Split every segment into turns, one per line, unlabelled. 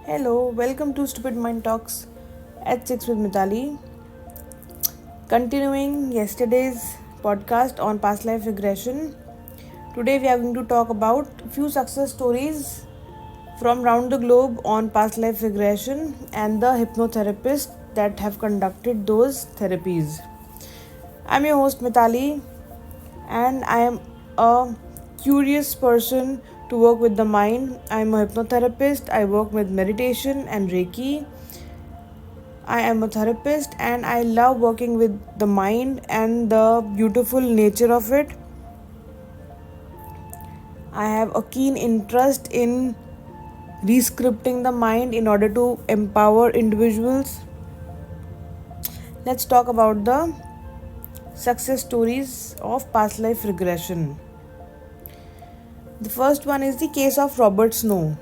Hello, welcome to Stupid Mind Talks at 6 with Mitali. Continuing yesterday's podcast on past life regression, today we are going to talk about few success stories from around the globe on past life regression and the hypnotherapists that have conducted those therapies. I'm your host Mitali and I am a curious person to work with the mind. I'm a hypnotherapist. I work with meditation and Reiki. I am a therapist and I love working with the mind and the beautiful nature of it. I have a keen interest in rescripting the mind in order to empower individuals. Let's talk about the success stories of past life regression. The first one is the case of Robert Snow.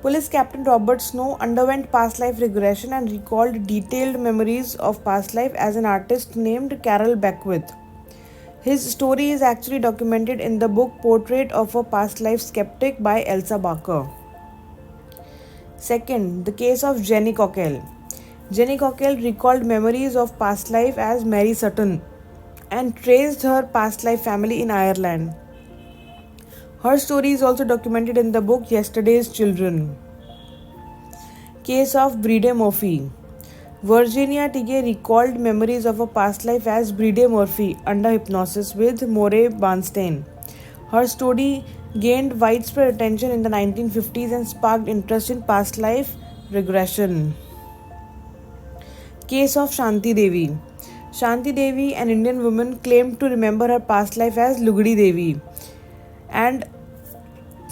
Police Captain Robert Snow underwent past life regression and recalled detailed memories of past life as an artist named Carol Beckwith. His story is actually documented in the book Portrait of a Past Life Skeptic by Elsa Barker. Second, the case of Jenny Cockell. Jenny Cockell recalled memories of past life as Mary Sutton and traced her past life family in Ireland. Her story is also documented in the book Yesterday's Children. Case of Brede Murphy. Virginia Tighe recalled memories of a past life as Brede Murphy under hypnosis with Moray Barnstein. Her story gained widespread attention in the 1950s and sparked interest in past life regression. Case of Shanti Devi. Shanti Devi, an Indian woman, claimed to remember her past life as Lugdi Devi and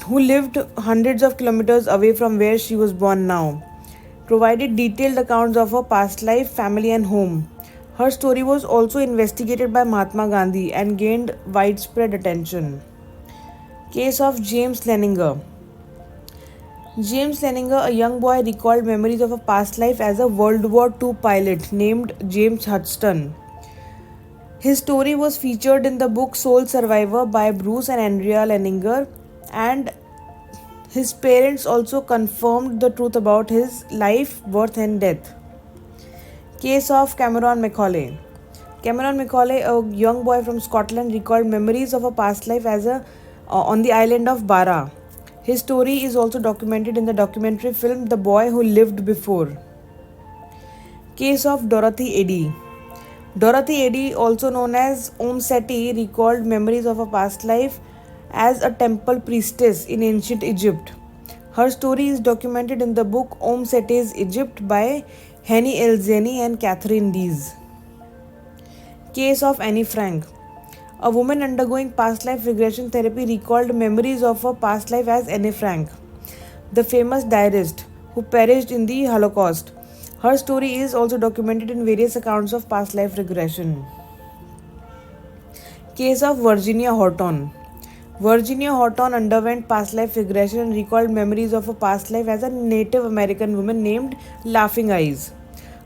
who lived hundreds of kilometers away from where she was born now, provided detailed accounts of her past life, family and home. Her story was also investigated by Mahatma Gandhi and gained widespread attention. Case of James Leninger. James Leninger, a young boy, recalled memories of a past life as a World War II pilot named James Hudson. His story was featured in the book Soul Survivor by Bruce and Andrea Leninger, and his parents also confirmed the truth about his life, birth and death. Case of Cameron Macaulay. Cameron Macaulay, a young boy from Scotland, recalled memories of a past life as on the island of Barra. His story is also documented in the documentary film The Boy Who Lived Before. Case of Dorothy Eddy. Dorothy Eddy, also known as Om Seti, recalled memories of a past life as a temple priestess in ancient Egypt. Her story is documented in the book Om Seti's Egypt by Henny Elzeni and Catherine Dees. Case of Annie Frank. A woman undergoing past life regression therapy recalled memories of her past life as Anne Frank, the famous diarist who perished in the Holocaust. Her story is also documented in various accounts of past life regression. Case of Virginia Horton. Virginia Horton underwent past life regression and recalled memories of a past life as a Native American woman named Laughing Eyes.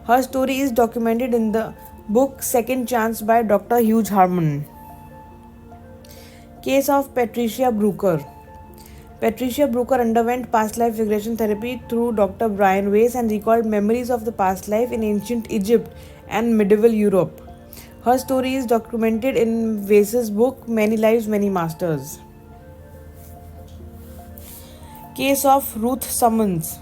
Her story is documented in the book Second Chance by Dr. Hugh Harman. Case of Patricia Brooker. Patricia Brooker underwent past life regression therapy through Dr. Brian Weiss and recalled memories of the past life in ancient Egypt and medieval Europe. Her story is documented in Weiss's book Many Lives, Many Masters. Case of Ruth Simmons.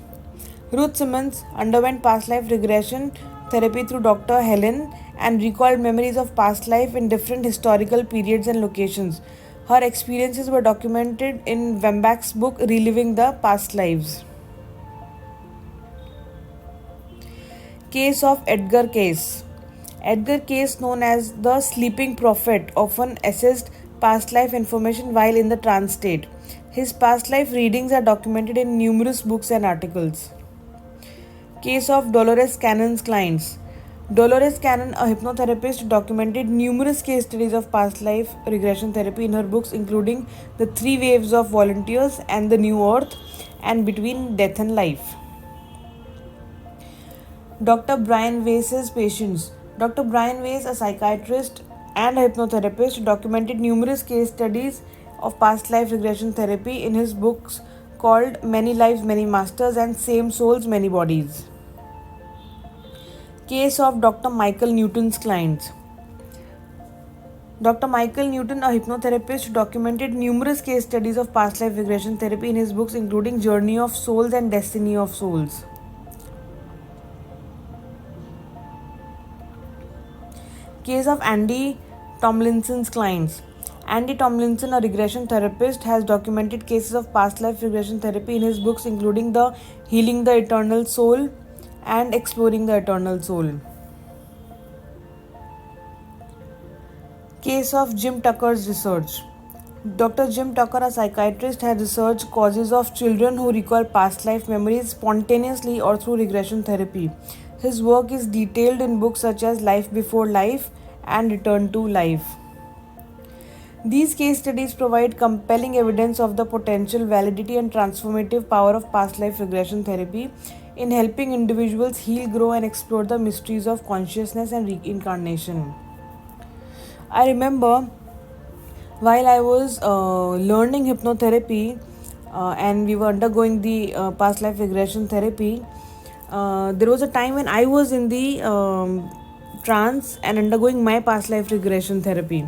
Ruth Simmons underwent past life regression therapy through Dr. Helen and recalled memories of past life in different historical periods and locations. Her experiences were documented in Wambach's book Reliving the Past Lives. Case of Edgar Cayce. Edgar Cayce, known as the Sleeping Prophet, often accessed past life information while in the trance state. His past life readings are documented in numerous books and articles. Case of Dolores Cannon's clients. Dolores Cannon, a hypnotherapist, documented numerous case studies of past life regression therapy in her books, including The Three Waves of Volunteers and The New Earth and Between Death and Life. Dr. Brian Weiss's patients. Dr. Brian Weiss, a psychiatrist and a hypnotherapist, documented numerous case studies of past life regression therapy in his books called Many Lives, Many Masters and Same Souls, Many Bodies. Case of Dr. Michael Newton's clients. Dr. Michael Newton, a hypnotherapist, documented numerous case studies of past life regression therapy in his books, including Journey of Souls and Destiny of Souls. Case of Andy Tomlinson's clients. Andy Tomlinson, a regression therapist, has documented cases of past life regression therapy in his books, including the Healing the Eternal Soul and Exploring the Eternal Soul. Case of Jim Tucker's research. Dr. Jim Tucker, a psychiatrist, has researched causes of children who recall past life memories spontaneously or through regression therapy. His work is detailed in books such as Life Before Life and Return to Life. These case studies provide compelling evidence of the potential validity and transformative power of past life regression therapy in helping individuals heal, grow, and explore the mysteries of consciousness and reincarnation. I remember while I was learning hypnotherapy and we were undergoing the past life regression therapy, there was a time when I was in the trance and undergoing my past life regression therapy.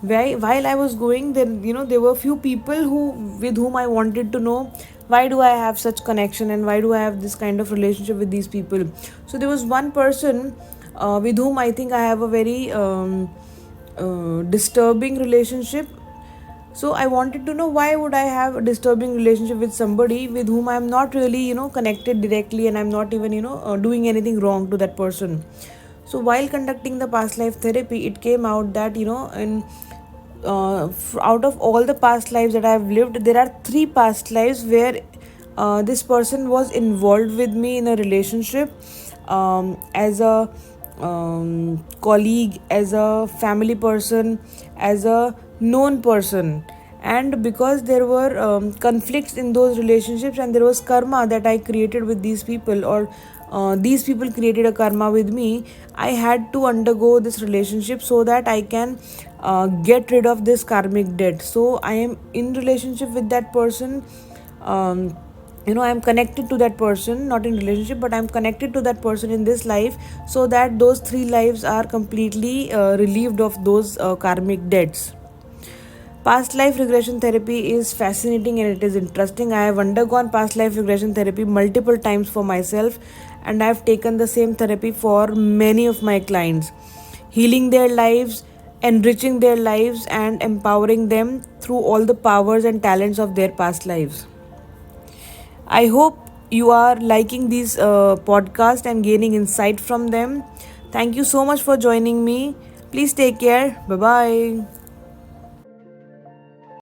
While I was going, there were few people with whom I wanted to know why do I have such connection and why do I have this kind of relationship with these people. So there was one person with whom I think I have a very disturbing relationship. So I wanted to know why would I have a disturbing relationship with somebody with whom I am not really connected directly, and I'm not even doing anything wrong to that person. So while conducting the past life therapy, it came out that out of all the past lives that I have lived, there are 3 past lives where this person was involved with me in a relationship as a colleague, as a family person, as a known person. And because there were conflicts in those relationships and there was karma that I created with these people, or these people created a karma with me, I had to undergo this relationship so that I can get rid of this karmic debt. So I am in relationship with that person. I'm connected to that person, not in relationship, but I'm connected to that person in this life, so that those 3 lives are completely relieved of those karmic debts. Past life regression therapy is fascinating and it is interesting. I have undergone past life regression therapy multiple times for myself, and I have taken the same therapy for many of my clients, healing their lives, enriching their lives, and empowering them through all the powers and talents of their past lives. I hope you are liking these podcasts and gaining insight from them. Thank you so much for joining me. Please take care. Bye-bye.